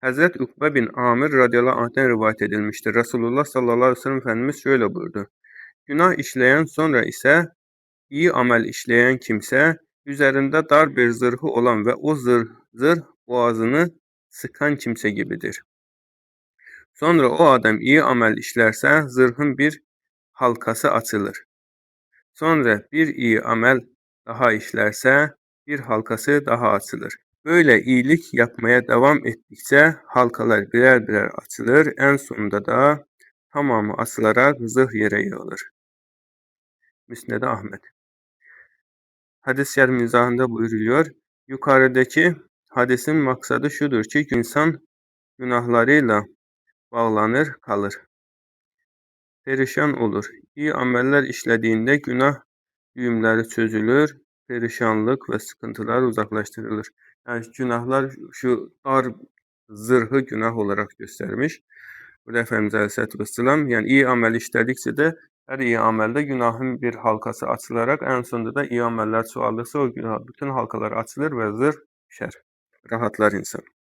Hazreti Ukbe bin Amir radıyallahu anh'ten rivayet edilmiştir. Resulullah sallallahu aleyhi ve sellem Efendimiz şöyle buyurdu. Günah işleyen sonra ise iyi amel işleyen kimse üzerinde dar bir zırhı olan ve o zırh boğazını sıkan kimse gibidir. Sonra o adam iyi amel işlerse zırhın bir halkası açılır. Sonra bir iyi amel daha işlerse bir halkası daha açılır. Böyle iyilik yapmaya devam ettikçe halkalar birer birer açılır. En sonunda da tamamı açılarak zırh yere yığılır. Müsned Ahmed. Hadis-i şerif izahında buyuruluyor. Yukarıdaki hadisin maksadı şudur ki insan günahlarıyla bağlanır kalır. Perişan olur. İyi ameller işlediğinde günah düğümleri çözülür, perişanlık ve sıkıntılar uzaklaştırılır. Yani günahlar şu dar zırhı günah olarak göstermiş. Bu da Efendimiz Aleyhisselatü Vesselam yani iyi amel işledikçe de her iyi amelde günahın bir halkası açılarak en sonunda da iyi ameller çoğalırsa o günah bütün halkalar açılır ve zırh düşer. Rahatlar insan.